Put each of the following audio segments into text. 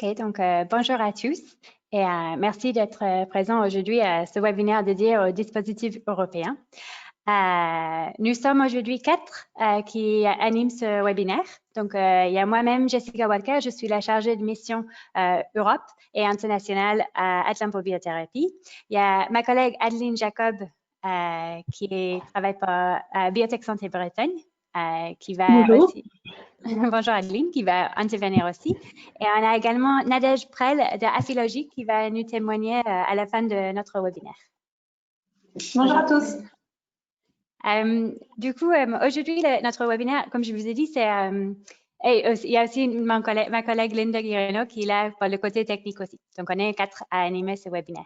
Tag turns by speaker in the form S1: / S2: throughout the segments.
S1: OK, donc bonjour à tous et merci d'être présent aujourd'hui à ce webinaire dédié aux dispositifs européens. Nous sommes aujourd'hui 4 qui animent ce webinaire. Donc, il y a moi-même, Jessica Walker, je suis la chargée de mission Europe et internationale à Atlampo Biothérapie. Il y a ma collègue Adeline Jacob qui travaille pour Biotech Santé Bretagne qui va
S2: Bonjour.
S1: aussi... Bonjour Adeline, qui va intervenir aussi. Et on a également Nadège Prel de Aphilogie qui va nous témoigner à la fin de notre webinaire.
S2: Bonjour à tous.
S1: Du coup, aujourd'hui, notre webinaire, comme je vous ai dit, c'est... il y a aussi ma collègue Linda Guireno qui est là pour le côté technique aussi. Donc, on est 4 à animer ce webinaire.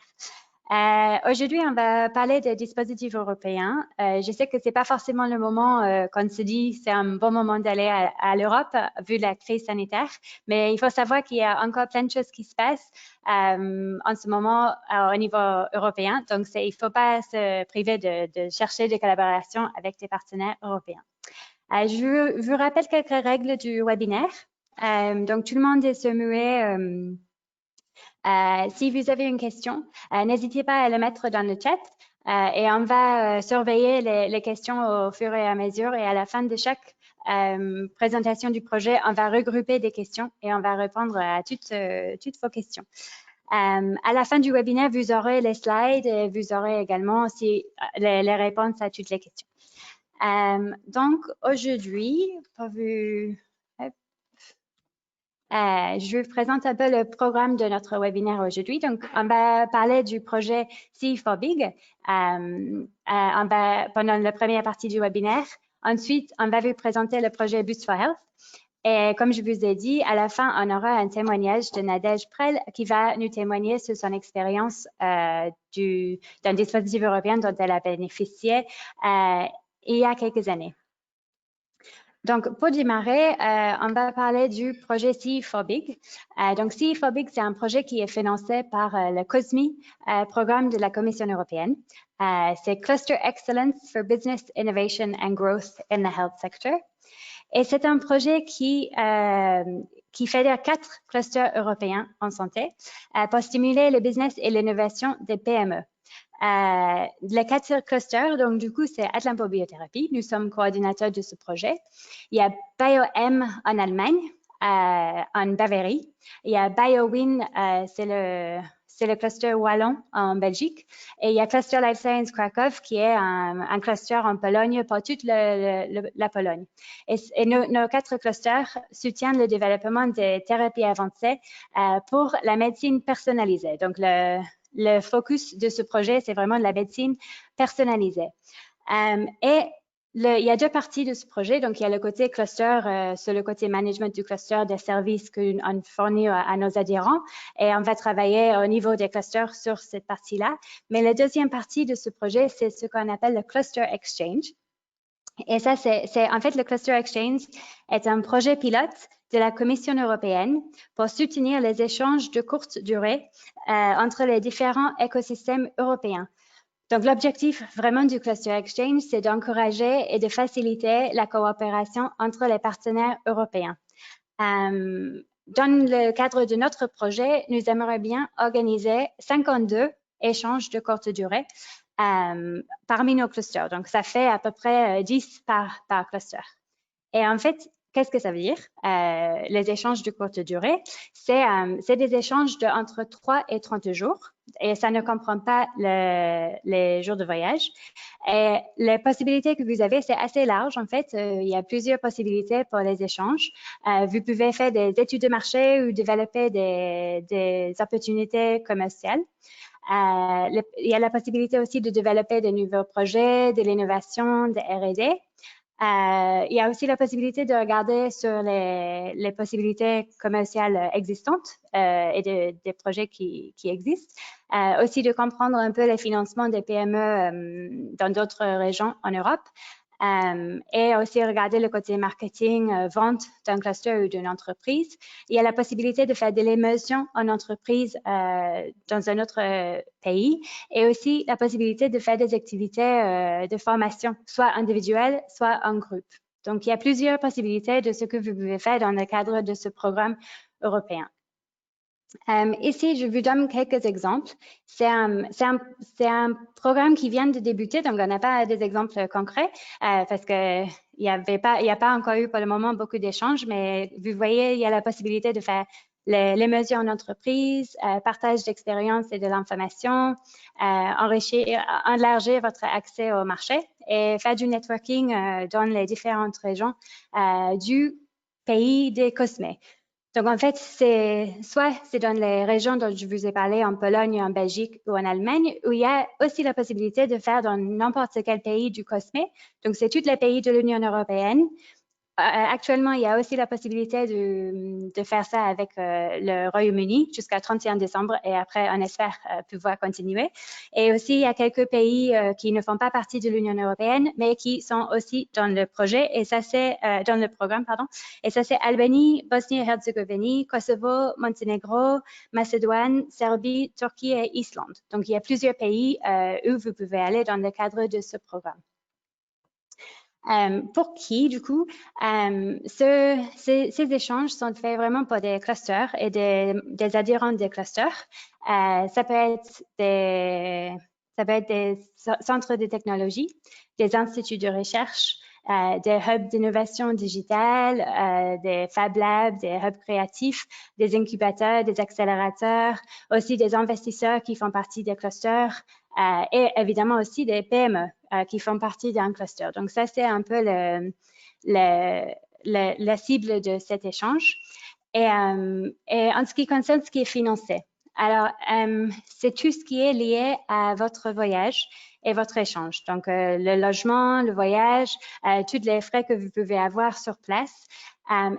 S1: Aujourd'hui, on va parler des dispositifs européens. Je sais que c'est pas forcément le moment qu'on se dit c'est un bon moment d'aller à l'Europe vu la crise sanitaire, mais il faut savoir qu'il y a encore plein de choses qui se passent en ce moment au niveau européen. Donc, il faut pas se priver de chercher des collaborations avec des partenaires européens. Je vous rappelle quelques règles du webinaire. Donc, tout le monde est muet. Si vous avez une question, n'hésitez pas à le mettre dans le chat et on va surveiller les questions au fur et à mesure et à la fin de chaque présentation du projet, on va regrouper des questions et on va répondre à toutes vos questions. À la fin du webinaire, vous aurez les slides et vous aurez également aussi les réponses à toutes les questions. Donc, aujourd'hui, pour vous... je vous présente un peu le programme de notre webinaire aujourd'hui. Donc, on va parler du projet C4Big pendant la première partie du webinaire. Ensuite, on va vous présenter le projet Boost for Health. Et comme je vous ai dit, à la fin, on aura un témoignage de Nadège Prel qui va nous témoigner sur son expérience d'un dispositif européen dont elle a bénéficié il y a quelques années. Donc, pour démarrer, on va parler du projet C4Big. Donc, C4Big, c'est un projet qui est financé par le COSME, programme de la Commission européenne. C'est Cluster Excellence for Business Innovation and Growth in the Health Sector. Et c'est un projet qui fédère 4 clusters européens en santé pour stimuler le business et l'innovation des PME. Les 4 clusters, donc du coup, c'est Atlampo Biothérapie. Nous sommes coordinateurs de ce projet. Il y a BioM en Allemagne, en Bavière. Il y a BioWin, c'est le cluster wallon en Belgique. Et il y a Cluster Life Science Krakow, qui est un cluster en Pologne pour toute la Pologne. Et nos 4 clusters soutiennent le développement des thérapies avancées pour la médecine personnalisée. Donc, le focus de ce projet, c'est vraiment la médecine personnalisée. Il y a 2 parties de ce projet. Donc, il y a le côté cluster, sur le côté management du cluster des services qu'on fournit à nos adhérents. Et on va travailler au niveau des clusters sur cette partie-là. Mais la deuxième partie de ce projet, c'est ce qu'on appelle le Cluster Exchange. Et ça, en fait, le Cluster Exchange est un projet pilote de la Commission européenne pour soutenir les échanges de courte durée entre les différents écosystèmes européens. Donc, l'objectif vraiment du Cluster Exchange, c'est d'encourager et de faciliter la coopération entre les partenaires européens. Dans le cadre de notre projet, nous aimerions bien organiser 52 échanges de courte durée parmi nos clusters. Donc, ça fait à peu près 10 par cluster. Et en fait, qu'est-ce que ça veut dire? Les échanges de courte durée, c'est des échanges de entre 3 et 30 jours. Et ça ne comprend pas les jours de voyage. Et les possibilités que vous avez, c'est assez large. En fait, il y a plusieurs possibilités pour les échanges. Vous pouvez faire des études de marché ou développer des opportunités commerciales. Il y a la possibilité aussi de développer de nouveaux projets, de l'innovation, de R&D. Il y a aussi la possibilité de regarder sur les possibilités commerciales existantes et des projets qui existent. Aussi de comprendre un peu les financements des PME dans d'autres régions en Europe. Et aussi regarder le côté marketing, vente d'un cluster ou d'une entreprise. Il y a la possibilité de faire de l'immersion en entreprise dans un autre pays et aussi la possibilité de faire des activités de formation, soit individuelles, soit en groupe. Donc, il y a plusieurs possibilités de ce que vous pouvez faire dans le cadre de ce programme européen. Ici, je vous donne quelques exemples. C'est un programme qui vient de débuter, donc on n'a pas des exemples concrets parce que il n'y a pas encore eu pour le moment beaucoup d'échanges, mais vous voyez, il y a la possibilité de faire les mesures en entreprise, partage d'expérience et de l'information, élargir votre accès au marché et faire du networking dans les différentes régions du pays des Cosmés. Donc, en fait, c'est dans les régions dont je vous ai parlé, en Pologne, en Belgique ou en Allemagne, où il y a aussi la possibilité de faire dans n'importe quel pays du COSME. Donc, c'est tous les pays de l'Union européenne. Actuellement, il y a aussi la possibilité de faire ça avec le Royaume-Uni jusqu'à 31 décembre et après, on espère pouvoir continuer. Et aussi, il y a quelques pays qui ne font pas partie de l'Union européenne, mais qui sont aussi dans le projet et ça, c'est dans le programme, pardon. Et ça, c'est Albanie, Bosnie-Herzégovine, Kosovo, Monténégro, Macédoine, Serbie, Turquie et Islande. Donc, il y a plusieurs pays où vous pouvez aller dans le cadre de ce programme. Pour qui, du coup, ces échanges sont faits vraiment pour des clusters et des adhérents des clusters. Ça peut être des centres de technologie, des instituts de recherche, des hubs d'innovation digitale, des Fab Labs, des hubs créatifs, des incubateurs, des accélérateurs, aussi des investisseurs qui font partie des clusters et évidemment aussi des PME qui font partie d'un cluster. Donc ça, c'est un peu la cible de cet échange. Et en ce qui concerne ce qui est financé, alors c'est tout ce qui est lié à votre voyage et votre échange. Donc, le logement, le voyage, tous les frais que vous pouvez avoir sur place.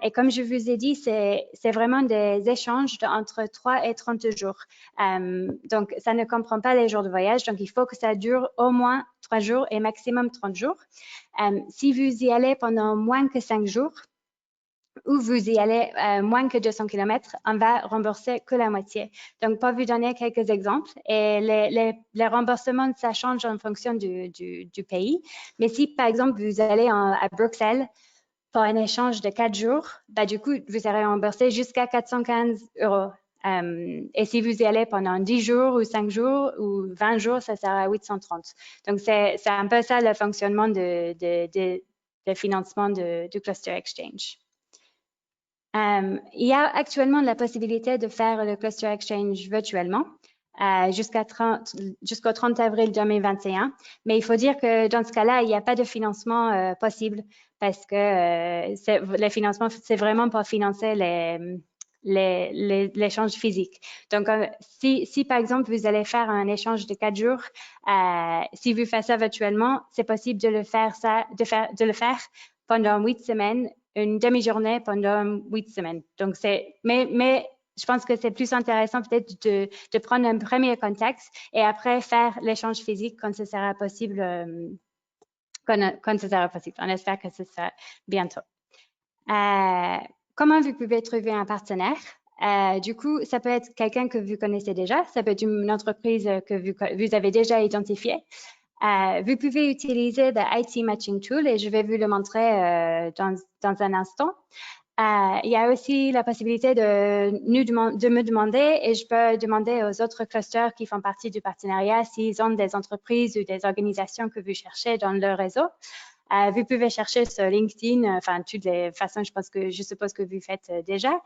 S1: Et comme je vous ai dit, c'est vraiment des échanges entre 3 et 30 jours. Donc, ça ne comprend pas les jours de voyage. Donc, il faut que ça dure au moins 3 jours et maximum 30 jours. Si vous y allez pendant moins que 5 jours, ou vous y allez moins que 200 km, on va rembourser que la moitié. Donc, pour vous donner quelques exemples, et les remboursements, ça change en fonction du pays. Mais si, par exemple, vous allez à Bruxelles pour un échange de 4 jours, bah, du coup, vous serez remboursé jusqu'à 415 €. Et si vous y allez pendant 10 jours ou 5 jours ou 20 jours, ça sera 830. Donc, c'est un peu ça le fonctionnement de financement du Cluster Exchange. Il y a actuellement la possibilité de faire le Cluster Exchange virtuellement jusqu'au 30 avril 2021. Mais il faut dire que dans ce cas-là, il n'y a pas de financement possible parce que les financements, c'est vraiment pour financer l'échange physique. Donc, si par exemple, vous allez faire un échange de 4 jours, si vous faites ça virtuellement, c'est possible de le faire pendant 8 semaines, une demi-journée pendant 8 semaines. Donc, mais je pense que c'est plus intéressant peut-être de prendre un premier contact et après faire l'échange physique quand ce sera possible. Quand ce sera possible. On espère que ce sera bientôt. Comment vous pouvez trouver un partenaire? Du coup, ça peut être quelqu'un que vous connaissez déjà, ça peut être une entreprise que vous avez déjà identifiée. Vous pouvez utiliser le IT Matching Tool et je vais vous le montrer dans un instant. Il y a aussi la possibilité de me demander et je peux demander aux autres clusters qui font partie du partenariat s'ils ont des entreprises ou des organisations que vous cherchez dans leur réseau. Vous pouvez chercher sur LinkedIn, enfin, toutes les façons, je suppose que vous faites déjà.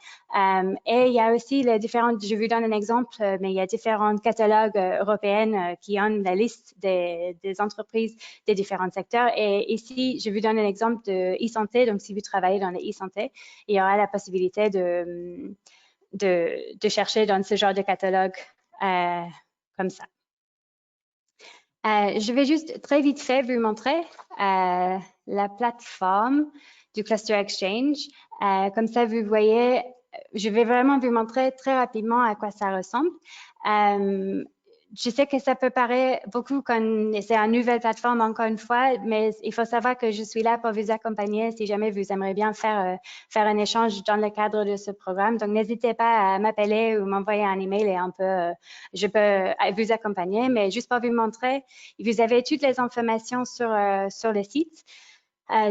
S1: Et il y a aussi les différentes, je vous donne un exemple, mais il y a différents catalogues européens qui ont la liste des entreprises des différents secteurs. Et ici, je vous donne un exemple de e-santé. Donc, si vous travaillez dans le e-santé, il y aura la possibilité de chercher dans ce genre de catalogue comme ça. Je vais juste très vite fait vous montrer la plateforme du Cluster Exchange. Comme ça, vous voyez, je vais vraiment vous montrer très rapidement à quoi ça ressemble. Je sais que ça peut paraître beaucoup quand c'est une nouvelle plateforme, encore une fois, mais il faut savoir que je suis là pour vous accompagner si jamais vous aimeriez bien faire un échange dans le cadre de ce programme. Donc, n'hésitez pas à m'appeler ou m'envoyer un email et je peux vous accompagner. Mais juste pour vous montrer, vous avez toutes les informations sur le site.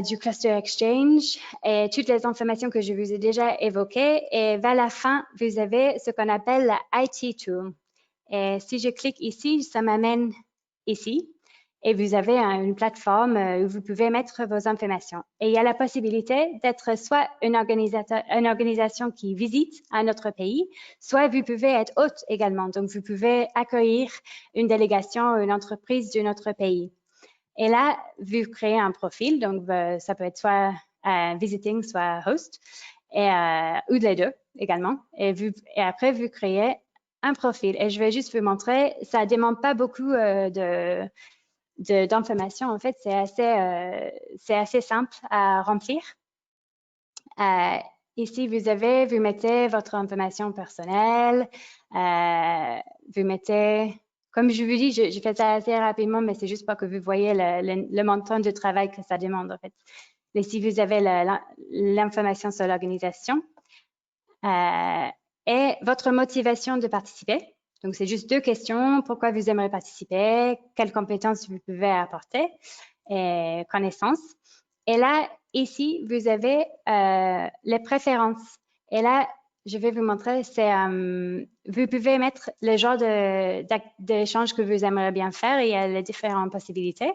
S1: du Cluster Exchange et toutes les informations que je vous ai déjà évoquées. Et vers la fin, vous avez ce qu'on appelle la IT Tool. Et si je clique ici, ça m'amène ici. Et vous avez une plateforme où vous pouvez mettre vos informations. Et il y a la possibilité d'être soit une organisation qui visite un autre pays, soit vous pouvez être hôte également. Donc, vous pouvez accueillir une délégation ou une entreprise d'un autre pays. Et là, vous créez un profil. Donc, ça peut être soit visiting, soit host, ou les deux également. Et après, vous créez un profil. Et je vais juste vous montrer, ça ne demande pas beaucoup d'informations. En fait, c'est assez simple à remplir. Ici, vous mettez votre information personnelle. Vous mettez, comme je vous dis, je fais ça assez rapidement, mais c'est juste pour que vous voyez le montant de travail que ça demande, en fait. Et si vous avez l'information sur l'organisation et votre motivation de participer. Donc, c'est juste 2 questions. Pourquoi vous aimeriez participer? Quelles compétences vous pouvez apporter? Et connaissances. Et là, ici, vous avez les préférences. Et là, je vais vous montrer, vous pouvez mettre le genre d'échange que vous aimeriez bien faire. Il y a les différentes possibilités.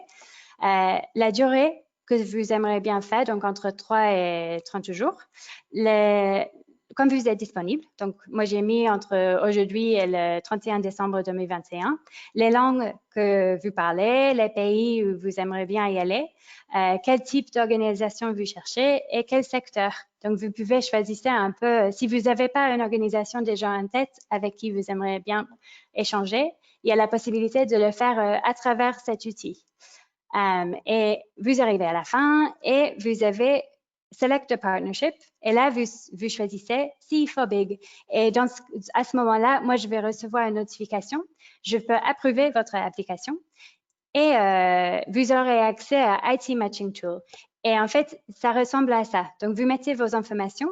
S1: La durée que vous aimeriez bien faire, donc entre 3 et 30 jours. Comme vous êtes disponible, donc moi j'ai mis entre aujourd'hui et le 31 décembre 2021, les langues que vous parlez, les pays où vous aimeriez bien y aller, quel type d'organisation vous cherchez et quel secteur. Donc vous pouvez choisir un peu, si vous n'avez pas une organisation déjà en tête avec qui vous aimeriez bien échanger, il y a la possibilité de le faire à travers cet outil. Et vous arrivez à la fin et vous avez Select a Partnership. Et là, vous choisissez C4Big. Et à ce moment-là, moi, je vais recevoir une notification. Je peux approuver votre application et vous aurez accès à IT Matching Tool. Et en fait, ça ressemble à ça. Donc, vous mettez vos informations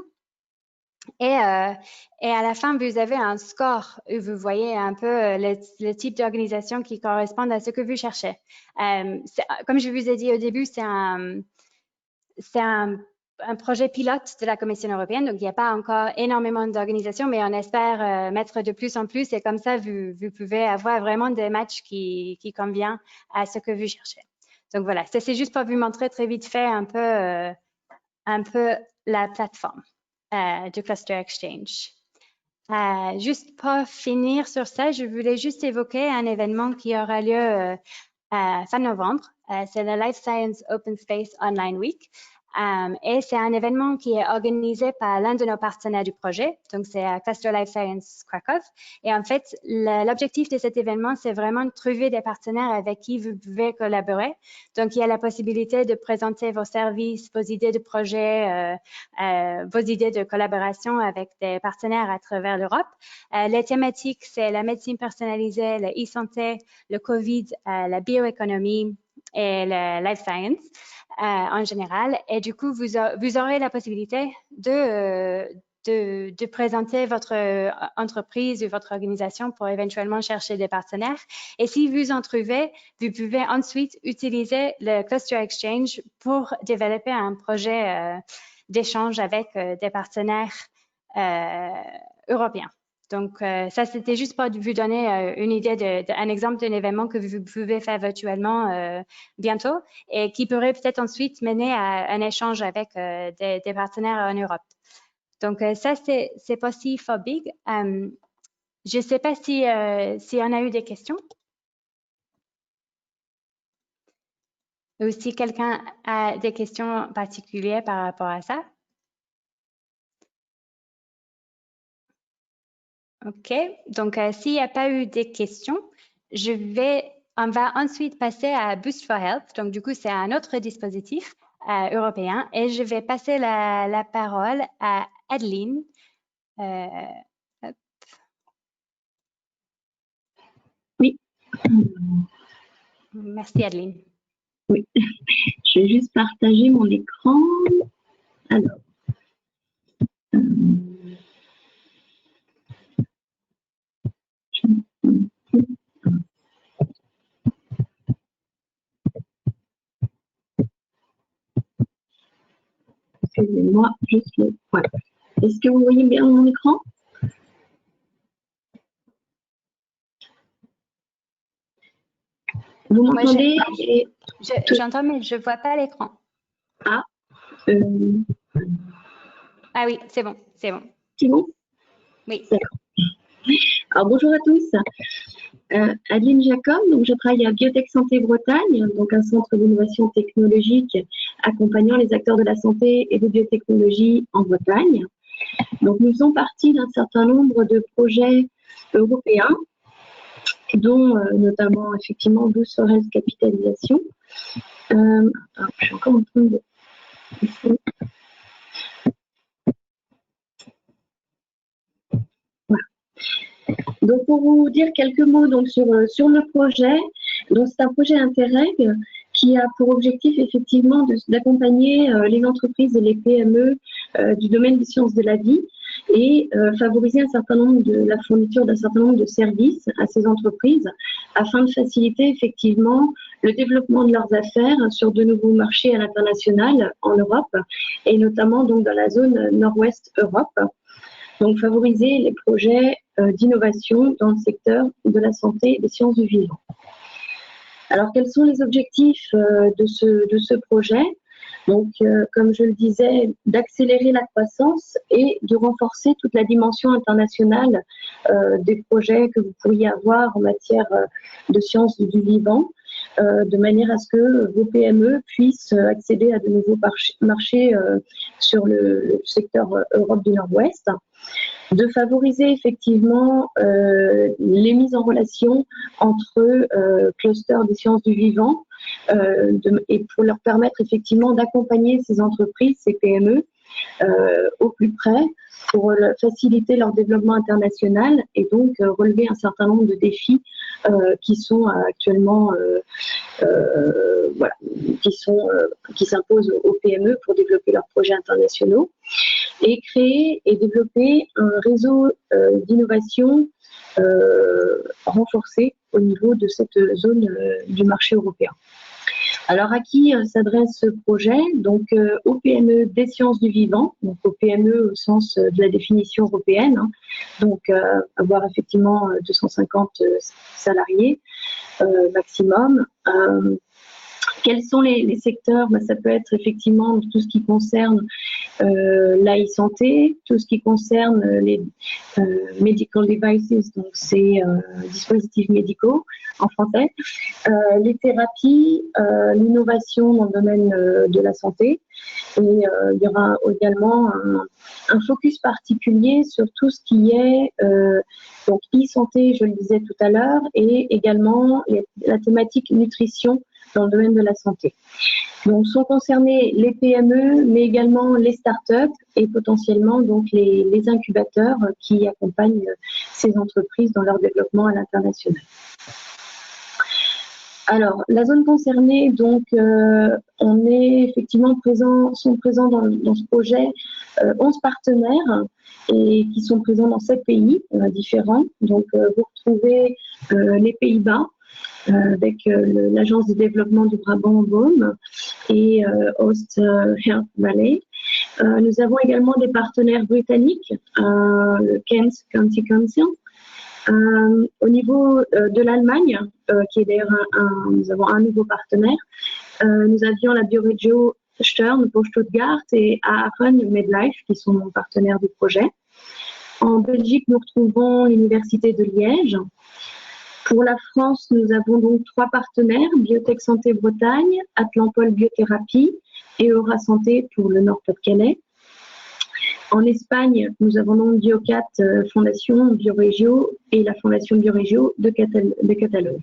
S1: et à la fin, vous avez un score où vous voyez un peu le type d'organisation qui correspond à ce que vous cherchez. Comme je vous ai dit au début, c'est un projet pilote de la Commission européenne, donc il n'y a pas encore énormément d'organisations, mais on espère mettre de plus en plus et comme ça, vous pouvez avoir vraiment des matchs qui conviennent à ce que vous cherchez. Donc voilà, c'est juste pour vous montrer très vite fait un peu la plateforme du Cluster Exchange. Juste pour finir sur ça, je voulais juste évoquer un événement qui aura lieu fin novembre. C'est le Life Science Open Space Online Week. Et c'est un événement qui est organisé par l'un de nos partenaires du projet, donc c'est Cluster Life Science Krakow. Et en fait, l'objectif de cet événement, c'est vraiment de trouver des partenaires avec qui vous pouvez collaborer. Donc, il y a la possibilité de présenter vos services, vos idées de projet, vos idées de collaboration avec des partenaires à travers l'Europe. Les thématiques, c'est la médecine personnalisée, la e-santé, le COVID, la bioéconomie et le life science. En général. Et du coup, vous aurez la possibilité de présenter votre entreprise ou votre organisation pour éventuellement chercher des partenaires. Et si vous en trouvez, vous pouvez ensuite utiliser le Cluster Exchange pour développer un projet d'échange avec des partenaires européens. Donc, ça, c'était juste pour vous donner une idée un exemple d'un événement que vous pouvez faire virtuellement bientôt et qui pourrait peut-être ensuite mener à un échange avec des partenaires en Europe. Donc, ça, c'est possible for Big. Je ne sais pas si on a eu des questions ou si quelqu'un a des questions particulières par rapport à ça. OK. Donc, s'il n'y a pas eu des questions, on va ensuite passer à Boost for Health. Donc, du coup, c'est un autre dispositif européen et je vais passer la parole à Adeline.
S2: Oui.
S1: Merci, Adeline.
S2: Oui. Je vais juste partager mon écran. Alors. Excusez-moi, juste le... Voilà. Est-ce que vous voyez bien mon écran? Vous m'entendez?
S1: J'entends, mais je ne vois pas l'écran.
S2: Ah,
S1: ah oui, c'est bon, c'est bon.
S2: C'est bon?
S1: Oui.
S2: D'accord. Alors, bonjour à tous. Adeline Jacob, donc je travaille à Biotech Santé Bretagne, donc un centre d'innovation technologique accompagnant les acteurs de la santé et des biotechnologies en Bretagne. Donc, nous faisons partie d'un certain nombre de projets européens, dont notamment effectivement Boost for Health Capitalisation. Je suis encore en train de... Voilà. Donc, pour vous dire quelques mots donc, sur le projet, donc c'est un projet Interreg qui a pour objectif effectivement d'accompagner les entreprises et les PME du domaine des sciences de la vie et favoriser la fourniture d'un certain nombre de services à ces entreprises afin de faciliter effectivement le développement de leurs affaires sur de nouveaux marchés à l'international en Europe et notamment donc dans la zone nord-ouest Europe. Donc favoriser les projets d'innovation dans le secteur de la santé et des sciences du vivant. Alors, quels sont les objectifs de ce projet? Donc, comme je le disais, d'accélérer la croissance et de renforcer toute la dimension internationale des projets que vous pourriez avoir en matière de sciences du vivant, de manière à ce que vos PME puissent accéder à de nouveaux marchés sur le secteur Europe du Nord-Ouest. De favoriser effectivement les mises en relation entre clusters des sciences du vivant et pour leur permettre effectivement d'accompagner ces entreprises, ces PME au plus près pour faciliter leur développement international et donc relever un certain nombre de défis qui sont actuellement voilà, qui s'imposent aux PME pour développer leurs projets internationaux et créer et développer un réseau d'innovation renforcé au niveau de cette zone du marché européen. Alors, à qui s'adresse ce projet? Donc, aux PME des sciences du vivant, donc aux PME au sens de la définition européenne, hein, donc avoir effectivement 250 salariés maximum. Quels sont les secteurs? Ça peut être effectivement tout ce qui concerne l'e-santé, tout ce qui concerne les medical devices, donc c'est dispositifs médicaux en français, les thérapies, l'innovation dans le domaine de la santé. Et il y aura également un focus particulier sur tout ce qui est donc e-santé, je le disais tout à l'heure, et également la thématique nutrition dans le domaine de la santé. Donc, sont concernés les PME, mais également les startups et potentiellement donc les incubateurs qui accompagnent ces entreprises dans leur développement à l'international. Alors, la zone concernée, donc, on est effectivement sont présents dans ce projet 11 partenaires et qui sont présents dans 7 pays différents. Donc, vous retrouvez les Pays-Bas, avec l'agence de développement du Brabant-Beaume et Host Health Valley. Nous avons également des partenaires britanniques, le Kent County Council. Au niveau de l'Allemagne, qui est d'ailleurs nous avons un nouveau partenaire, nous avions la Bioregio Stern pour Stuttgart et Aachen Medlife qui sont nos partenaires du projet. En Belgique, nous retrouvons l'Université de Liège. Pour la France, nous avons donc 3 partenaires, Biotech Santé Bretagne, Atlampol Biothérapie et Eura Santé pour le Nord-Pas-de-Calais. En Espagne, nous avons donc Biocat Fondation Bioregio et la Fondation Bioregio de Catalogne.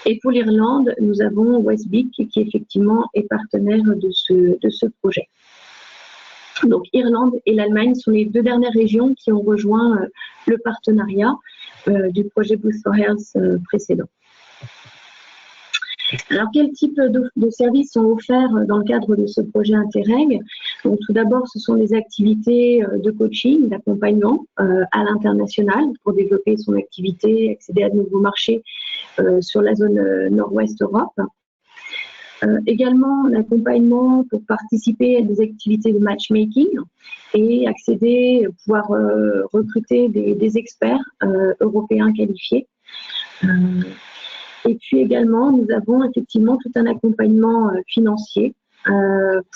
S2: Et pour l'Irlande, nous avons Westbic qui effectivement est partenaire de ce projet. Donc Irlande et l'Allemagne sont les 2 dernières régions qui ont rejoint le partenariat du projet Boost for Health précédent. Alors, quel type de services sont offerts dans le cadre de ce projet Interreg? Donc, tout d'abord, ce sont des activités de coaching, d'accompagnement à l'international pour développer son activité, accéder à de nouveaux marchés sur la zone nord-ouest Europe. Également, l'accompagnement pour participer à des activités de matchmaking et accéder, pouvoir recruter des experts européens qualifiés. Et puis également, nous avons effectivement tout un accompagnement financier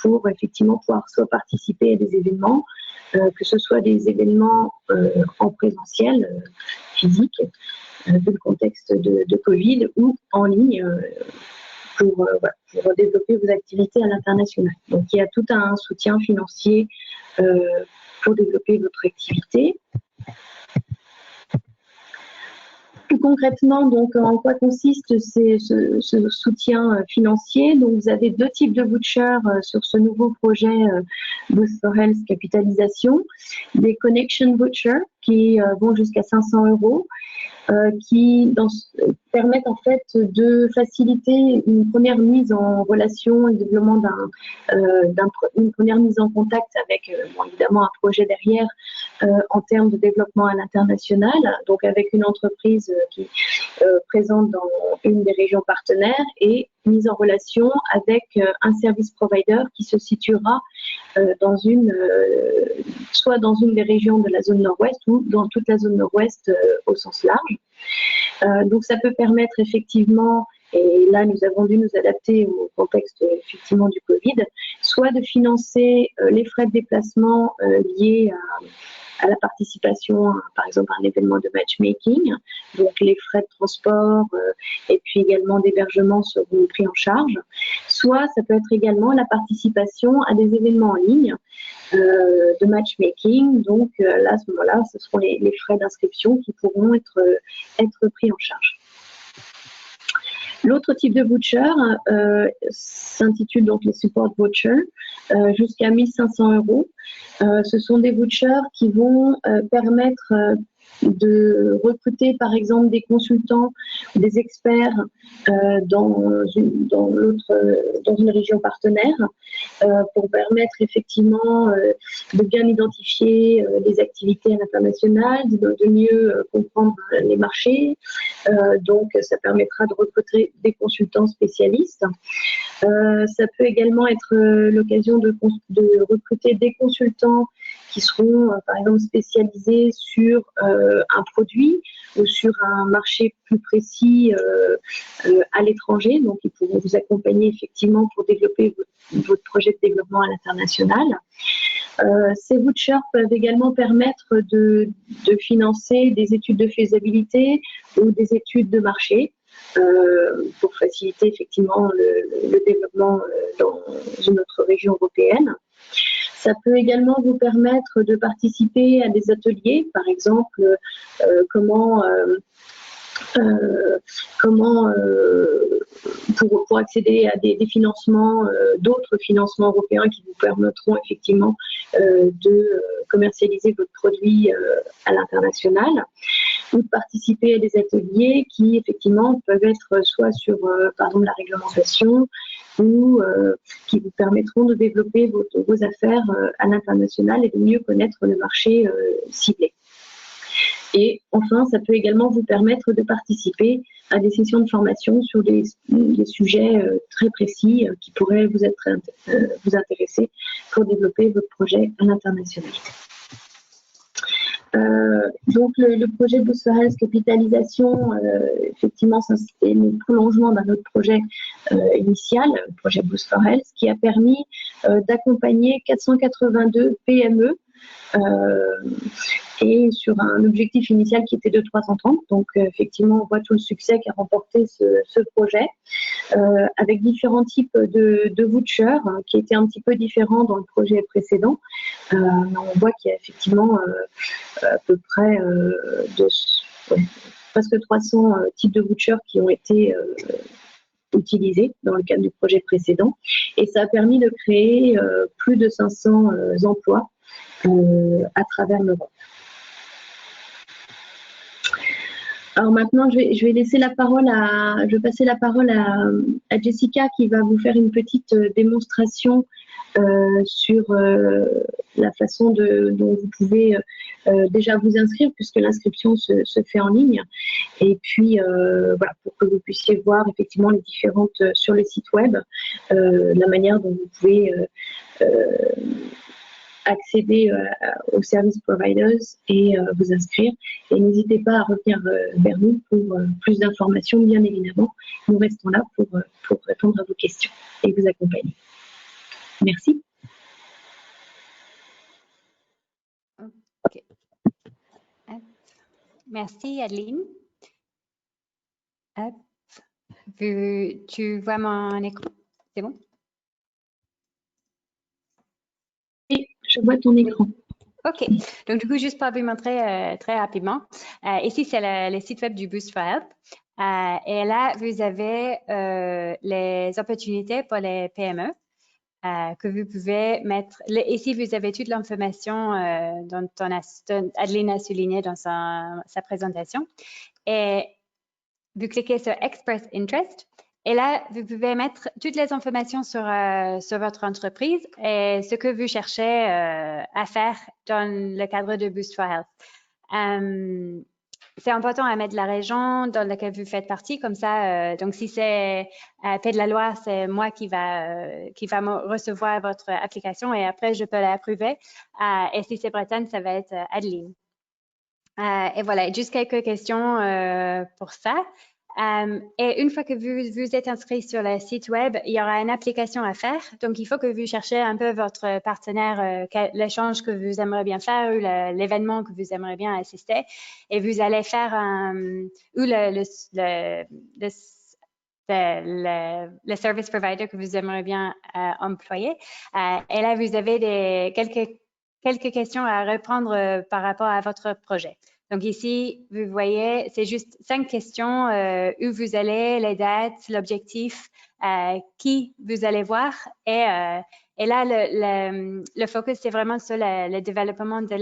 S2: pour effectivement pouvoir soit participer à des événements, que ce soit des événements en présentiel, physique, vu le contexte de Covid, ou en ligne, pour développer vos activités à l'international. Donc, il y a tout un soutien financier pour développer votre activité. Plus concrètement, donc, en quoi consiste ce soutien financier? Donc, vous avez deux types de vouchers sur ce nouveau projet Boost for Health Capitalisation. Des Connection Vouchers qui vont jusqu'à 500 €. Qui permettent en fait de faciliter une première mise en relation et développement une première mise en contact avec évidemment un projet derrière en termes de développement à l'international, donc avec une entreprise qui est présente dans une des régions partenaires et mise en relation avec un service provider qui se situera soit dans une des régions de la zone nord-ouest ou dans toute la zone nord-ouest au sens large. Donc ça peut permettre effectivement, et là nous avons dû nous adapter au contexte effectivement du Covid, soit de financer les frais de déplacement liés à la participation, par exemple, à un événement de matchmaking. Donc, les frais de transport et puis également d'hébergement seront pris en charge. Soit, ça peut être également la participation à des événements en ligne de matchmaking. Donc, là, à ce moment-là, ce seront les frais d'inscription qui pourront être pris en charge. L'autre type de voucher s'intitule donc les support vouchers, jusqu'à 1 500 €. Ce sont des vouchers qui vont permettre de recruter par exemple des consultants, des experts dans une région partenaire pour permettre effectivement de bien identifier les activités à l'international, de mieux comprendre les marchés. Donc ça permettra de recruter des consultants spécialistes. Ça peut également être l'occasion de recruter des consultants qui seront par exemple spécialisés sur un produit ou sur un marché plus précis à l'étranger. Donc, ils pourront vous accompagner effectivement pour développer votre projet de développement à l'international. Ces vouchers peuvent également permettre de financer des études de faisabilité ou des études de marché pour faciliter effectivement le développement dans une autre région européenne. Ça peut également vous permettre de participer à des ateliers, par exemple, comment pour accéder à des financements, d'autres financements européens qui vous permettront effectivement de commercialiser votre produit à l'international, ou de participer à des ateliers qui effectivement peuvent être soit sur par exemple la réglementation ou qui vous permettront de développer vos affaires à l'international et de mieux connaître le marché ciblé. Et enfin, ça peut également vous permettre de participer à des sessions de formation sur des sujets très précis qui pourraient vous intéresser pour développer votre projet à l'international. Donc le projet Boost for Health Capitalisation, effectivement, c'est le prolongement d'un autre projet initial, le projet Boost for Health, qui a permis d'accompagner 482 PME et sur un objectif initial qui était de 330. Donc, effectivement, on voit tout le succès qu'a remporté ce projet, avec différents types de vouchers qui étaient un petit peu différents dans le projet précédent. On voit qu'il y a effectivement à peu près presque 300 types de vouchers qui ont été utilisés dans le cadre du projet précédent. Et ça a permis de créer plus de 500 emplois à travers l'Europe. Alors maintenant, je vais laisser la parole je vais passer la parole à Jessica qui va vous faire une petite démonstration sur la façon dont vous pouvez déjà vous inscrire puisque l'inscription se fait en ligne. Et puis, voilà, pour que vous puissiez voir effectivement les différentes, sur le site web, la manière dont vous pouvez accéder aux service providers et vous inscrire. Et n'hésitez pas à revenir vers nous pour plus d'informations, bien évidemment. Nous restons là pour répondre à vos questions et vous accompagner. Merci.
S1: Okay. Merci, Adeline. Hop. Tu vois mon écran? C'est bon?
S2: Et je vois ton écran.
S1: OK. Donc, du coup, juste pour vous montrer très rapidement, ici, c'est le site web du Boost for Health. Et là, vous avez les opportunités pour les PME que vous pouvez mettre. Ici, vous avez toute l'information dont Adeline a souligné dans sa présentation. Et vous cliquez sur Express Interest. Et là, vous pouvez mettre toutes les informations sur votre entreprise et ce que vous cherchez à faire dans le cadre de Boost for Health. C'est important à mettre la région dans laquelle vous faites partie, comme ça. Donc, si c'est Pays de la Loire, c'est moi qui va recevoir votre application et après, je peux l'approuver. Et si c'est Bretagne, ça va être Adeline. Et voilà, juste quelques questions pour ça. Et une fois que vous êtes inscrit sur le site web, il y aura une application à faire. Donc, il faut que vous cherchiez un peu votre partenaire, l'échange que vous aimeriez bien faire ou l'événement que vous aimeriez bien assister. Et vous allez faire ou le service provider que vous aimeriez bien employer. Et là, vous avez quelques questions à répondre par rapport à votre projet. Donc ici, vous voyez, c'est juste 5 questions où vous allez, les dates, l'objectif, qui vous allez voir. Et là, le focus, c'est vraiment sur le développement de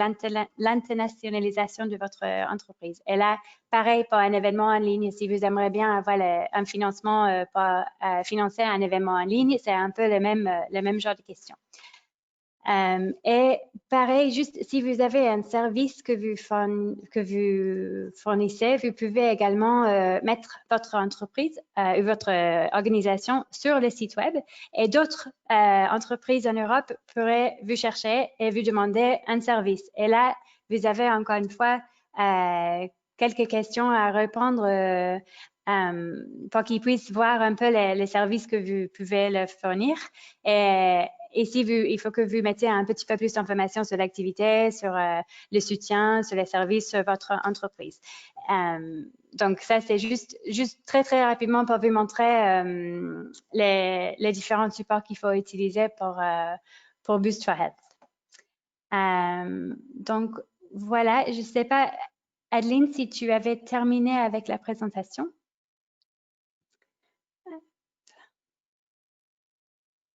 S1: l'internationalisation de votre entreprise. Et là, pareil pour un événement en ligne, si vous aimeriez bien avoir un financement pour financer un événement en ligne, c'est un peu le même genre de questions. Et pareil, juste si vous avez un service que vous fournissez, vous pouvez également mettre votre entreprise ou votre organisation sur le site web et d'autres entreprises en Europe pourraient vous chercher et vous demander un service. Et là, vous avez encore une fois quelques questions à répondre pour qu'ils puissent voir un peu les services que vous pouvez leur fournir. Et si il faut que vous mettiez un petit peu plus d'informations sur l'activité, sur le soutien, sur les services, sur votre entreprise. Donc ça, c'est juste très, très rapidement pour vous montrer les différents supports qu'il faut utiliser pour Boost for Health. Donc voilà, je ne sais pas, Adeline, si tu avais terminé avec la présentation.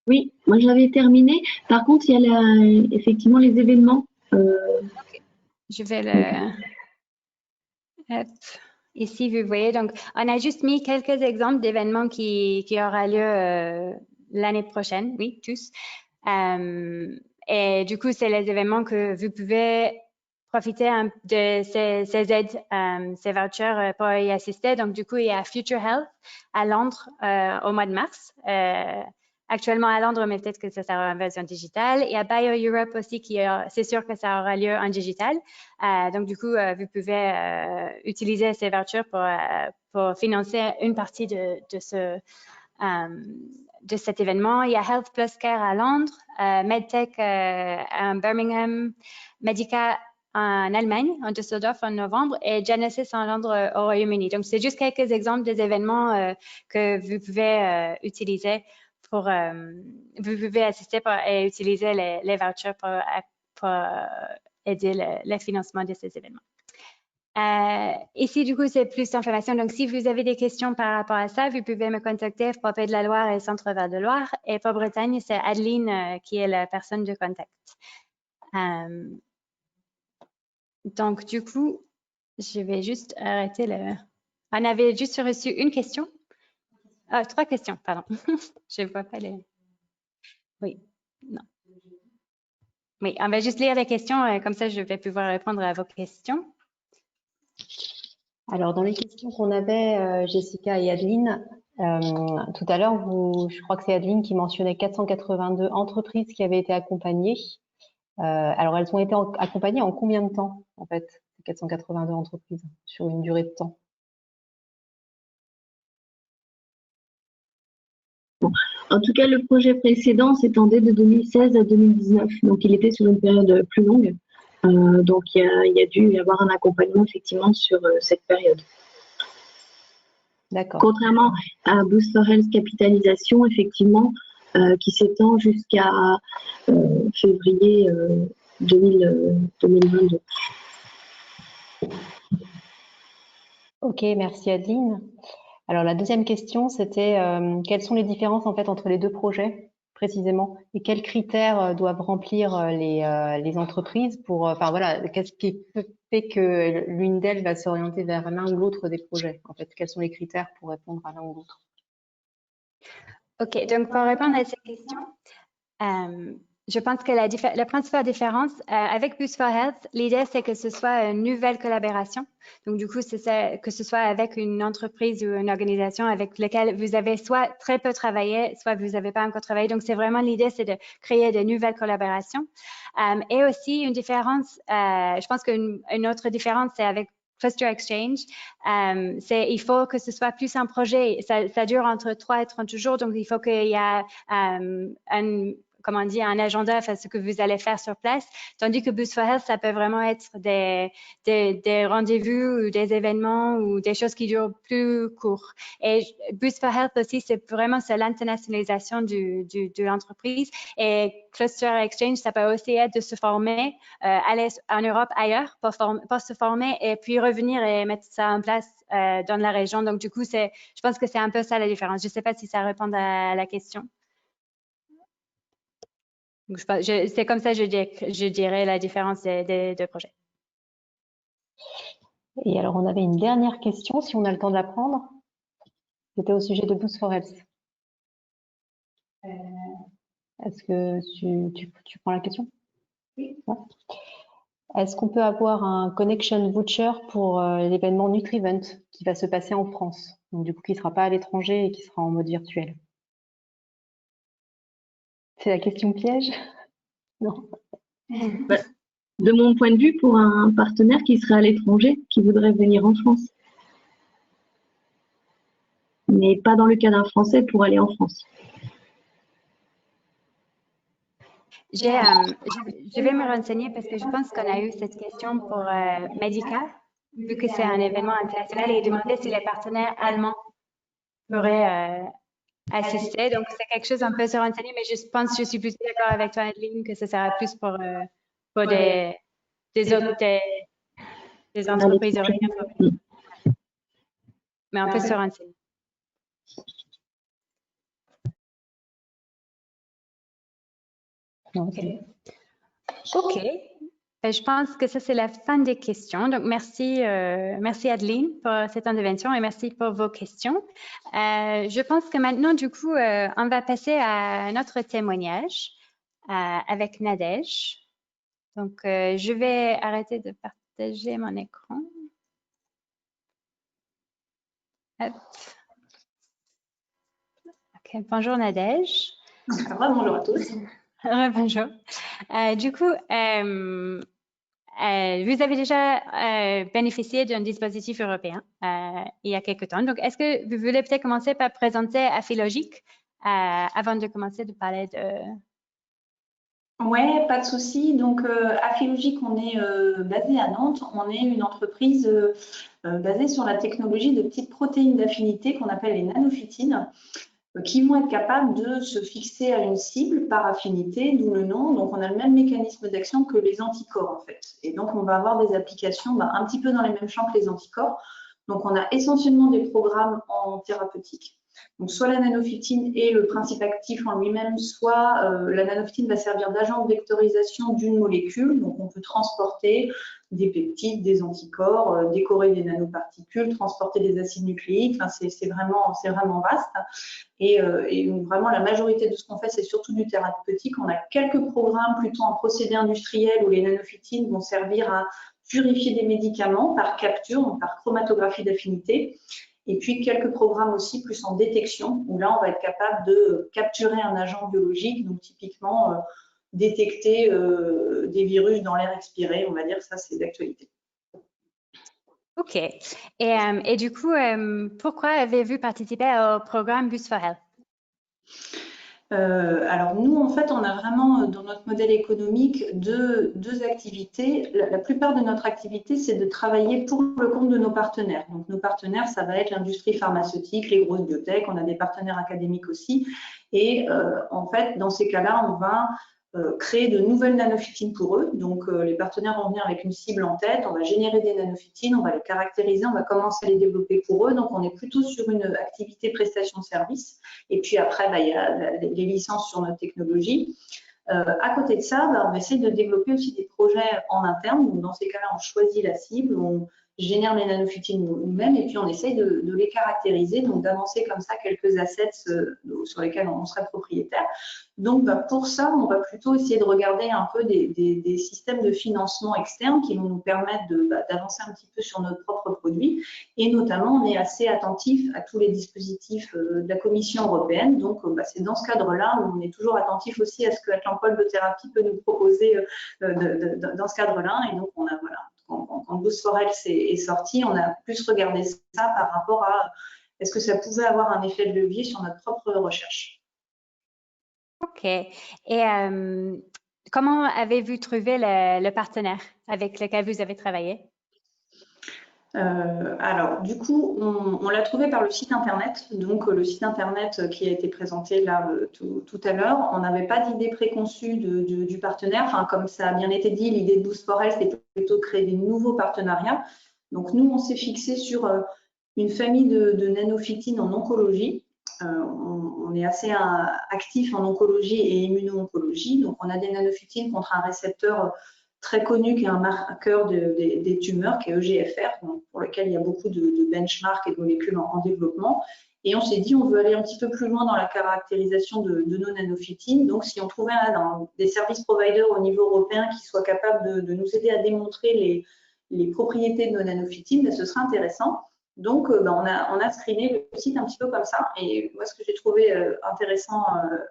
S2: Oui, moi j'avais terminé. Par contre, il y a effectivement les événements.
S1: Okay. Je vais le... Hop. Ici, vous voyez, donc on a juste mis quelques exemples d'événements qui aura lieu l'année prochaine, oui, tous. Et du coup, c'est les événements que vous pouvez profiter de ces aides, ces vouchers pour y assister. Donc, du coup, il y a Future Health à Londres au mois de mars. Actuellement à Londres, mais peut-être que ça sera en version digitale. Il y a Bio Europe aussi, c'est sûr que ça aura lieu en digital. Donc, du coup, vous pouvez utiliser ces vouchers pour financer une partie de cet événement. Il y a Health Plus Care à Londres, MedTech à Birmingham, Medica en Allemagne, en Düsseldorf en novembre, et Genesis en Londres au Royaume-Uni. Donc, c'est juste quelques exemples des événements que vous pouvez utiliser vous pouvez assister et utiliser les vouchers pour aider le financement de ces événements. Ici, du coup, c'est plus d'informations. Donc, si vous avez des questions par rapport à ça, vous pouvez me contacter pour Pays de la Loire et Centre-Val de Loire. Et pour Bretagne, c'est Adeline qui est la personne de contact. Donc, du coup, Je vais juste arrêter le... On avait juste reçu une question. Ah, 3 questions, pardon. Je ne vois pas les... Oui, non. Oui, on va juste lire les questions, comme ça je vais pouvoir répondre à vos questions.
S3: Alors, dans les questions qu'on avait, Jessica et Adeline, tout à l'heure, je crois que c'est Adeline qui mentionnait 482 entreprises qui avaient été accompagnées. Alors, elles ont été accompagnées en combien de temps, en fait, ces 482 entreprises, sur une durée de temps?
S2: En tout cas, le projet précédent s'étendait de 2016 à 2019, donc il était sur une période plus longue. Donc, il y a dû y avoir un accompagnement effectivement sur cette période.
S3: D'accord.
S2: Contrairement à Boost for Health capitalisation, effectivement, qui s'étend jusqu'à février 2022.
S3: Ok, merci Adeline. Alors la deuxième question, c'était quelles sont les différences en fait entre les deux projets précisément et quels critères doivent remplir les entreprises pour, enfin voilà, qu'est-ce qui fait que l'une d'elles va s'orienter vers l'un ou l'autre des projets en fait, quels sont les critères pour répondre à l'un ou l'autre?
S1: OK, donc pour répondre à cette question, je pense que la principale différence avec Boost for Health, l'idée c'est que ce soit une nouvelle collaboration. Donc du coup, c'est ça, que ce soit avec une entreprise ou une organisation avec laquelle vous avez soit très peu travaillé, soit vous n'avez pas encore travaillé. Donc c'est vraiment l'idée, c'est de créer de nouvelles collaborations. Et aussi une différence, je pense qu'une autre différence, c'est avec Cluster Exchange, il faut que ce soit plus un projet. Ça dure entre 3 et 30 jours, donc il faut qu'il y ait un agenda, enfin, ce que vous allez faire sur place. Tandis que Boost for Health, ça peut vraiment être des rendez-vous ou des événements ou des choses qui durent plus court. Et Boost for Health aussi, c'est l'internationalisation de l'entreprise. Et Cluster Exchange, ça peut aussi être de se former, aller en Europe, ailleurs, pour se former et puis revenir et mettre ça en place dans la région. Donc, du coup, je pense que c'est un peu ça la différence. Je ne sais pas si ça répond à la question. C'est comme ça je dirais la différence des deux projets.
S3: Et alors, on avait une dernière question, si on a le temps de la prendre. C'était au sujet de Boost for Health. Est-ce que tu prends la question? Oui. Ouais. Est-ce qu'on peut avoir un connection voucher pour l'événement NutriVent qui va se passer en France? Donc, du coup, qui ne sera pas à l'étranger et qui sera en mode virtuel. C'est la question piège? Non.
S2: De mon point de vue, pour un partenaire qui serait à l'étranger, qui voudrait venir en France. Mais pas dans le cas d'un Français pour aller en France.
S1: Je vais me renseigner parce que je pense qu'on a eu cette question pour Medica, vu que c'est un événement international et demander si les partenaires allemands pourraient assister. Donc, c'est quelque chose, on peut se renseigner, mais je pense que je suis plus d'accord avec toi, Adeline, que ce sera plus pour des entreprises européennes. Mais on peut se renseigner. OK. Je pense que ça, c'est la fin des questions. Donc, merci Adeline pour cette intervention et merci pour vos questions. Je pense que maintenant, du coup, on va passer à notre témoignage avec Nadège. Donc, je vais arrêter de partager mon écran. Hop. OK. Bonjour Nadège.
S4: Bonjour à tous.
S1: Bonjour. Du coup, vous avez déjà bénéficié d'un dispositif européen il y a quelque temps. Donc, est-ce que vous voulez peut-être commencer par présenter Affilogic avant de commencer de parler de...
S4: Oui, pas de souci. Donc, Affilogic, on est basé à Nantes. On est une entreprise basée sur la technologie de petites protéines d'affinité qu'on appelle les nanophytines, qui vont être capables de se fixer à une cible par affinité, d'où le nom. Donc, on a le même mécanisme d'action que les anticorps, en fait. Et donc, on va avoir des applications un petit peu dans les mêmes champs que les anticorps. Donc, on a essentiellement des programmes en thérapeutique. Donc, soit la nanophytine est le principe actif en lui-même, soit la nanophytine va servir d'agent de vectorisation d'une molécule. Donc, on peut transporter des peptides, des anticorps, décorer des nanoparticules, transporter des acides nucléiques. Enfin, c'est vraiment vaste. Et donc, vraiment, la majorité de ce qu'on fait, c'est surtout du thérapeutique. On a quelques programmes plutôt en procédé industriel où les nanophytines vont servir à purifier des médicaments par capture, donc par chromatographie d'affinité. Et puis, quelques programmes aussi plus en détection, où là, on va être capable de capturer un agent biologique, donc typiquement détecter des virus dans l'air expiré, on va dire que ça, c'est d'actualité.
S1: OK. Et du coup, pourquoi avez-vous participé au programme Boost for Health?
S4: Alors nous, en fait, on a vraiment dans notre modèle économique deux activités. La plupart de notre activité, c'est de travailler pour le compte de nos partenaires. Donc nos partenaires, ça va être l'industrie pharmaceutique, les grosses biotech, on a des partenaires académiques aussi. Et en fait, dans ces cas-là, on va créer de nouvelles nanophytines pour eux. Donc, les partenaires vont venir avec une cible en tête, on va générer des nanophytines, on va les caractériser, on va commencer à les développer pour eux. Donc, on est plutôt sur une activité prestation-service. Et puis après, il y a les licences sur notre technologie. À côté de ça, on essaie de développer aussi des projets en interne. Donc, dans ces cas-là, on choisit la cible, on génère les nanophytines nous-mêmes et puis on essaie de les caractériser, donc d'avancer comme ça quelques assets sur lesquels on serait propriétaire. Donc, pour ça, on va plutôt essayer de regarder un peu des systèmes de financement externes qui vont nous permettre d'avancer un petit peu sur notre propre produit. Et notamment, on est assez attentif à tous les dispositifs de la Commission européenne. Donc, c'est dans ce cadre-là où on est toujours attentif aussi à ce que Atlampol Biothérapie peut nous proposer dans ce cadre-là. Et donc, on a, voilà, quand Boost for Health est sorti, on a plus regardé ça par rapport à est-ce que ça pouvait avoir un effet de levier sur notre propre recherche.
S1: OK. Et comment avez-vous trouvé le partenaire avec lequel vous avez travaillé?
S4: Alors, du coup, on l'a trouvé par le site internet. Donc, le site internet qui a été présenté là tout à l'heure, on n'avait pas d'idée préconçue du partenaire. Enfin, comme ça a bien été dit, l'idée de Boost for Health, c'était plutôt de créer des nouveaux partenariats. Donc, nous, on s'est fixé sur une famille de nanophytines en oncologie. On est assez actif en oncologie et immuno-oncologie. Donc, on a des nanophytines contre un récepteur très connu qui est un marqueur des tumeurs, qui est EGFR, donc pour lequel il y a beaucoup de benchmarks et de molécules en développement. Et on s'est dit, on veut aller un petit peu plus loin dans la caractérisation de nos nanophytines. Donc, si on trouvait des services providers au niveau européen qui soient capables de nous aider à démontrer les propriétés de nos nanophytines, ce serait intéressant. Donc, on a screené le site un petit peu comme ça. Et moi, ce que j'ai trouvé intéressant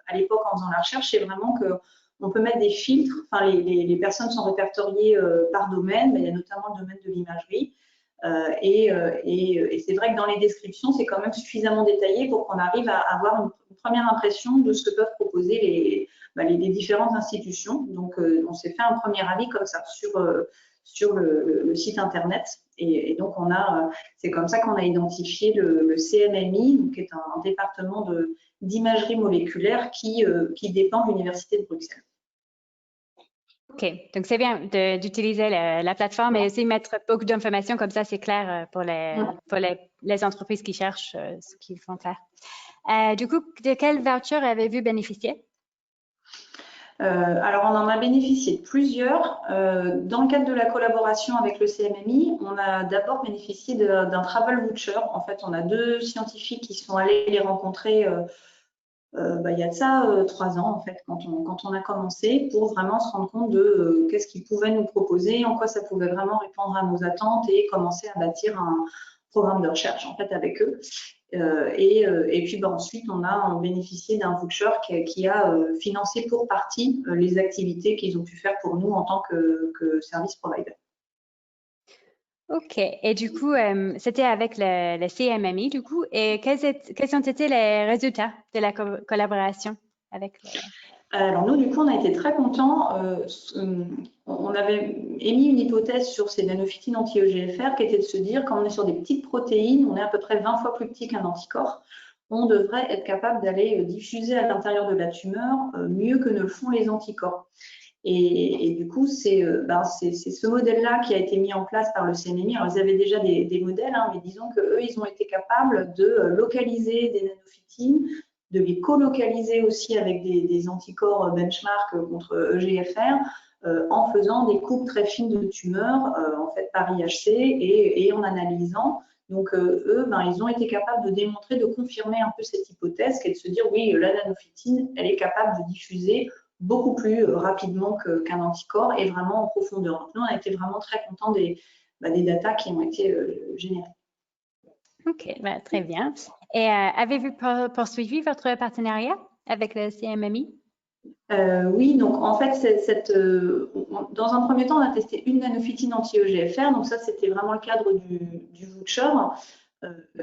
S4: à l'époque en faisant la recherche, c'est vraiment que on peut mettre des filtres, enfin les personnes sont répertoriées par domaine, mais il y a notamment le domaine de l'imagerie. Et c'est vrai que dans les descriptions, c'est quand même suffisamment détaillé pour qu'on arrive à avoir une première impression de ce que peuvent proposer les différentes institutions. Donc, on s'est fait un premier avis comme ça sur le site internet. Et donc, c'est comme ça qu'on a identifié le CMMI, donc, qui est un département d'imagerie moléculaire qui dépend de l'Université de Bruxelles.
S1: OK. Donc, c'est bien d'utiliser la plateforme et aussi mettre beaucoup d'informations, comme ça, c'est clair pour les entreprises qui cherchent ce qu'ils vont faire. Du coup, de quelle voucher avez-vous bénéficié?
S4: Alors, on en a bénéficié de plusieurs. Dans le cadre de la collaboration avec le CMMI, on a d'abord bénéficié d'un travel voucher. En fait, on a 2 scientifiques qui sont allés les rencontrer il y a de ça 3 ans, en fait, quand on a commencé, pour vraiment se rendre compte de qu'est-ce qu'ils pouvaient nous proposer, en quoi ça pouvait vraiment répondre à nos attentes et commencer à bâtir un programme de recherche, en fait, avec eux. Et puis ensuite, on a bénéficié d'un voucher qui a financé pour partie les activités qu'ils ont pu faire pour nous en tant que service provider.
S1: OK. Et du coup, c'était avec le CMMI, du coup. Et quels ont été les résultats de la collaboration avec
S4: Alors nous, du coup, on a été très contents. On avait émis une hypothèse sur ces nanophytines anti-EGFR qui était de se dire, quand on est sur des petites protéines, on est à peu près 20 fois plus petit qu'un anticorps, on devrait être capable d'aller diffuser à l'intérieur de la tumeur mieux que ne le font les anticorps. Et du coup, c'est ce modèle-là qui a été mis en place par le CNMI. Alors, ils avaient déjà des modèles, hein, mais disons qu'eux, ils ont été capables de localiser des nanophytines, de les colocaliser aussi avec des anticorps benchmark contre EGFR, en faisant des coupes très fines de tumeurs, en fait par IHC et en analysant. Donc, eux, ils ont été capables de démontrer, de confirmer un peu cette hypothèse, qui est de se dire, oui, la nanophytine, elle est capable de diffuser beaucoup plus rapidement qu'un anticorps et vraiment en profondeur. Donc, nous, on a été vraiment très contents des datas qui ont été générées.
S1: OK, très bien. Et avez-vous poursuivi votre partenariat avec le CMMI?
S4: Oui, donc en fait, dans un premier temps, on a testé une nanophytine anti-EGFR, donc ça, c'était vraiment le cadre du voucher.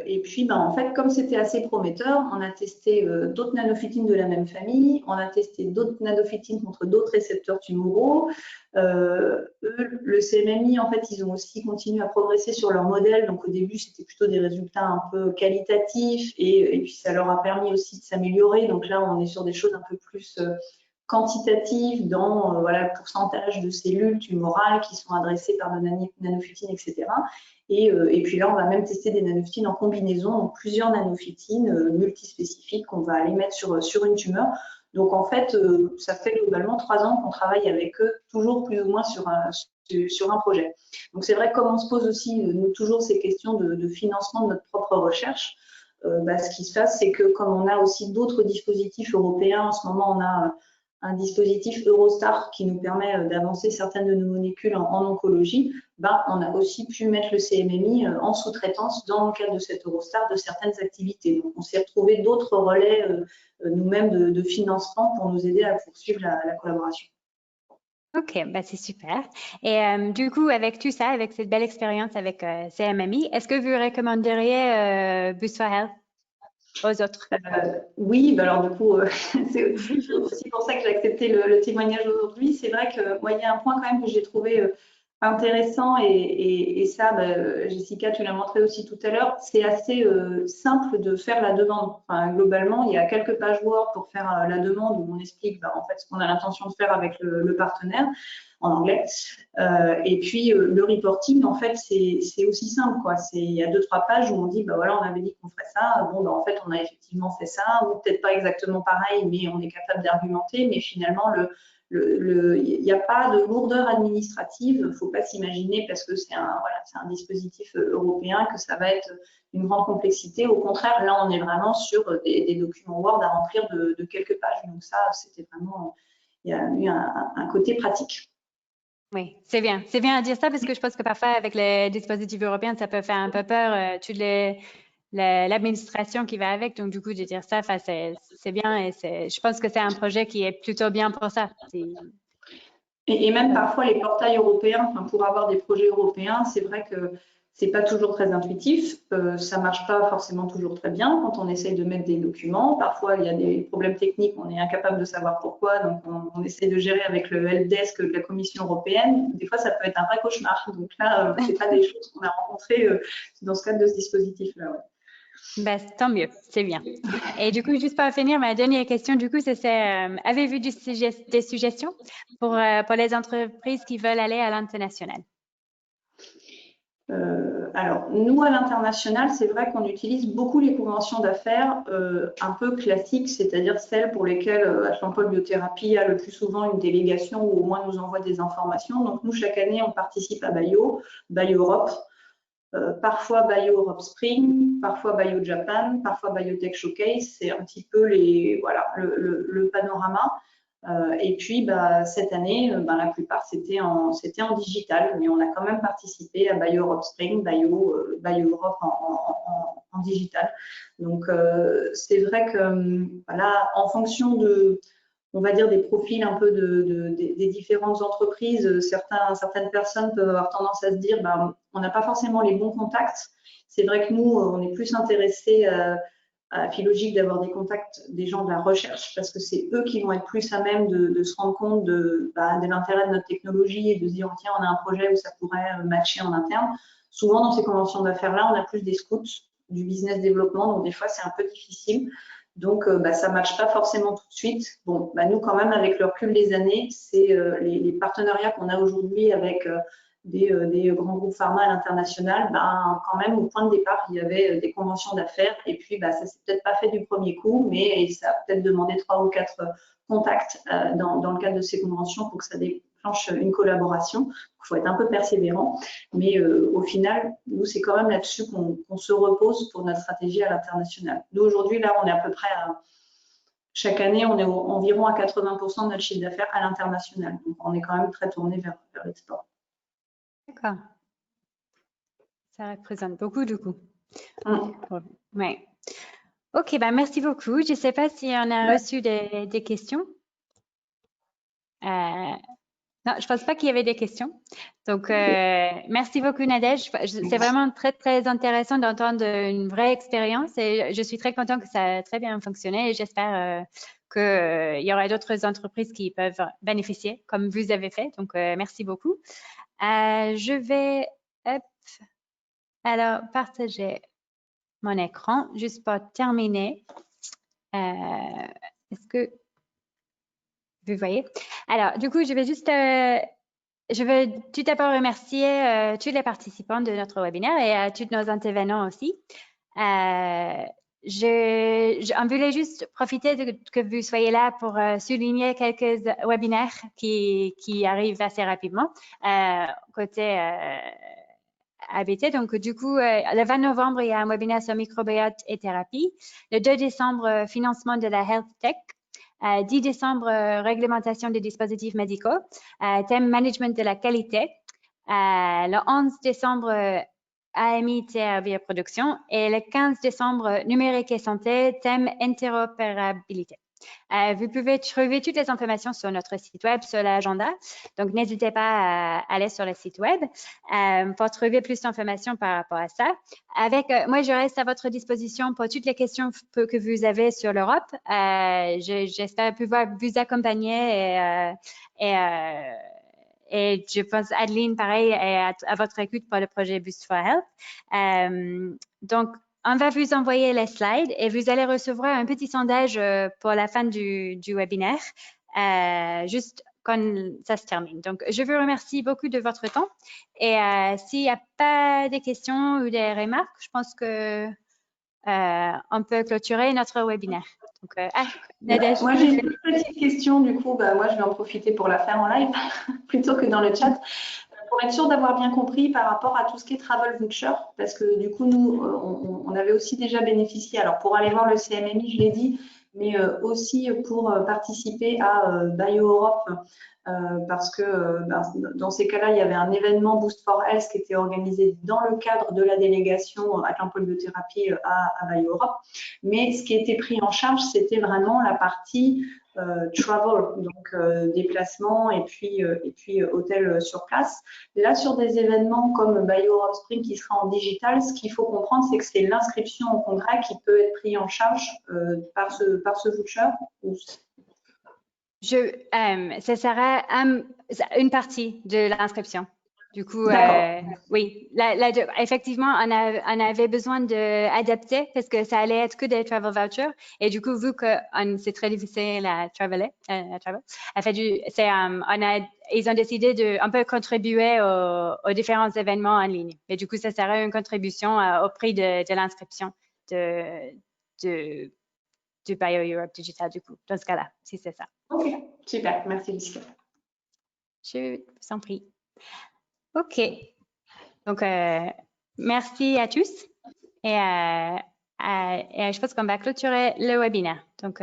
S4: Et puis, en fait, comme c'était assez prometteur, on a testé d'autres nanophytines de la même famille, on a testé d'autres nanophytines contre d'autres récepteurs tumoraux. Le CMMI, en fait, ils ont aussi continué à progresser sur leur modèle. Donc, au début, c'était plutôt des résultats un peu qualitatifs et puis ça leur a permis aussi de s'améliorer. Donc là, on est sur des choses un peu plus quantitatives dans le pourcentage de cellules tumorales qui sont adressées par de nanophytines, etc. Et puis là, on va même tester des nanophytines en combinaison, donc plusieurs nanophytines multispécifiques qu'on va aller mettre sur une tumeur. Donc en fait, ça fait globalement 3 ans qu'on travaille avec eux, toujours plus ou moins sur un projet. Donc c'est vrai que comme on se pose aussi nous toujours ces questions de financement de notre propre recherche, ce qui se passe, c'est que comme on a aussi d'autres dispositifs européens, en ce moment on a un dispositif Eurostar qui nous permet d'avancer certaines de nos molécules en oncologie, on a aussi pu mettre le CMMI en sous-traitance dans le cadre de cette Eurostar de certaines activités. Donc, on s'est retrouvé d'autres relais nous-mêmes de financement pour nous aider à poursuivre la collaboration.
S1: OK, c'est super. Et du coup, avec tout ça, avec cette belle expérience avec CMMI, est-ce que vous recommanderiez Boost for Health aux autres?
S4: Oui, alors du coup, c'est aussi pour ça que j'ai accepté le témoignage aujourd'hui. C'est vrai que moi, il y a un point quand même que j'ai trouvé intéressant et ça, Jessica, tu l'as montré aussi tout à l'heure, c'est assez simple de faire la demande. Enfin, globalement, il y a quelques pages Word pour faire la demande où on explique en fait ce qu'on a l'intention de faire avec le partenaire en anglais. Et puis le reporting, en fait, c'est aussi simple, quoi. Il y a 2-3 pages où on dit, voilà, on avait dit qu'on ferait ça. Bon, en fait, on a effectivement fait ça, ou peut-être pas exactement pareil, mais on est capable d'argumenter. Mais finalement, il n'y a pas de lourdeur administrative. Il ne faut pas s'imaginer parce que c'est un dispositif européen que ça va être une grande complexité. Au contraire, là, on est vraiment sur des documents Word à remplir de quelques pages. Donc ça, c'était vraiment, il y a eu un côté pratique.
S1: Oui, c'est bien. C'est bien à dire ça parce que je pense que parfois, avec les dispositifs européens, ça peut faire un peu peur, toute l'administration qui va avec. Donc, du coup, de dire ça, c'est bien et je pense que c'est un projet qui est plutôt bien pour ça.
S4: Et même parfois, les portails européens, pour avoir des projets européens, c'est vrai que c'est pas toujours très intuitif. Ça marche pas forcément toujours très bien quand on essaye de mettre des documents. Parfois, il y a des problèmes techniques, on est incapable de savoir pourquoi, donc on essaie de gérer avec le helpdesk de la Commission européenne. Des fois, ça peut être un vrai cauchemar. Donc là, c'est pas des choses qu'on a rencontrées dans ce cadre de ce dispositif-là. Ouais.
S1: Tant mieux, c'est bien. Et du coup, juste pour finir, ma dernière question, du coup, c'est avez-vous des suggestions pour les entreprises qui veulent aller à l'international?
S4: Alors, nous, à l'international, c'est vrai qu'on utilise beaucoup les conventions d'affaires un peu classiques, c'est-à-dire celles pour lesquelles Atlampol Biothérapie a le plus souvent une délégation ou au moins nous envoie des informations. Donc, nous, chaque année, on participe à Bio Europe, parfois Bio Europe Spring, parfois Bio Japan, parfois Biotech Showcase. C'est un petit peu le panorama. Et puis, cette année, la plupart, c'était en digital, mais on a quand même participé à Bio Europe Spring, Bio Europe en digital. Donc, c'est vrai que là, en fonction on va dire, des profils un peu des différentes entreprises, certaines personnes peuvent avoir tendance à se dire, on n'a pas forcément les bons contacts. C'est vrai que nous, on est plus intéressés à Philogique d'avoir des contacts des gens de la recherche parce que c'est eux qui vont être plus à même de se rendre compte de l'intérêt de notre technologie et de se dire tiens, on a un projet où ça pourrait matcher en interne. Souvent dans ces conventions d'affaires là, on a plus des scouts du business développement, donc des fois c'est un peu difficile. Donc, ça ne matche pas forcément tout de suite. Bon, nous, quand même, avec le recul des années, c'est les partenariats qu'on a aujourd'hui avec des grands groupes pharma à l'international, quand même, au point de départ, il y avait des conventions d'affaires. Et puis, ça ne s'est peut-être pas fait du premier coup, mais ça a peut-être demandé 3 ou 4 contacts dans le cadre de ces conventions pour que ça déclenche une collaboration. Il faut être un peu persévérant. Mais au final, nous, c'est quand même là-dessus qu'on se repose pour notre stratégie à l'international. Nous, aujourd'hui, là, on est à peu près chaque année, on est environ à 80% de notre chiffre d'affaires à l'international. Donc, on est quand même très tourné vers l'export.
S1: D'accord. Ça représente beaucoup du coup. Ouais. Ok, merci beaucoup. Je ne sais pas si on a reçu des questions. Non, je ne pense pas qu'il y avait des questions. Donc, merci beaucoup Nadège. C'est vraiment très, très intéressant d'entendre une vraie expérience et je suis très contente que ça a très bien fonctionné et j'espère qu'il y aura d'autres entreprises qui peuvent bénéficier comme vous avez fait. Donc, merci beaucoup. Je vais alors partager mon écran juste pour terminer. Est-ce que vous voyez? Alors, du coup, je vais juste, je veux tout d'abord remercier tous les participants de notre webinaire et tous nos intervenants aussi. On voulait juste profiter que vous soyez là pour souligner quelques webinaires qui arrivent assez rapidement côté ABT. Donc, du coup, le 20 novembre, il y a un webinaire sur microbiote et thérapie. Le 2 décembre, financement de la Health Tech. 10 décembre, réglementation des dispositifs médicaux. Thème management de la qualité. Le 11 décembre, AMI bioproduction. Et le 15 décembre, numérique et santé, thème interopérabilité. Vous pouvez trouver toutes les informations sur notre site web, sur l'agenda. Donc, n'hésitez pas à aller sur le site web pour trouver plus d'informations par rapport à ça. Moi, je reste à votre disposition pour toutes les questions que vous avez sur l'Europe. J'espère pouvoir vous accompagner et je pense Adeline, pareil, est à votre écoute pour le projet Boost for Health. Donc, on va vous envoyer les slides et vous allez recevoir un petit sondage pour la fin du webinaire, juste quand ça se termine. Donc, je vous remercie beaucoup de votre temps. Et s'il n'y a pas de questions ou des remarques, je pense que on peut clôturer notre webinaire. Donc, Nadège.
S4: Moi, j'ai une petite question. Du coup, moi, je vais en profiter pour la faire en live plutôt que dans le chat. Pour être sûr d'avoir bien compris par rapport à tout ce qui est Travel Voucher, parce que du coup, nous, on avait aussi déjà bénéficié, alors pour aller voir le CMMI, je l'ai dit, mais aussi pour participer à BioEurope, parce que dans ces cas-là, il y avait un événement Boost for Health qui était organisé dans le cadre de la délégation à pôle de thérapie à BioEurope. Mais ce qui était pris en charge, c'était vraiment la partie travel, donc déplacement et puis hôtel sur place. Et là, sur des événements comme BioEurope Spring qui sera en digital, ce qu'il faut comprendre, c'est que c'est l'inscription au congrès qui peut être pris en charge par ce voucher.
S1: Ça sera une partie de l'inscription. Du coup, oui, effectivement, on avait besoin d'adapter parce que ça allait être que des travel vouchers. Et du coup, vu que c'est très difficile à traveler, ils ont décidé de un peu contribuer aux différents événements en ligne. Et du coup, ça sera une contribution au prix de l'inscription du BioEurope Digital, du coup, dans ce cas-là, si c'est ça.
S4: Ok, super, merci Lucie.
S1: Je vous en prie. Ok, donc merci à tous et je pense qu'on va clôturer le webinaire. Donc,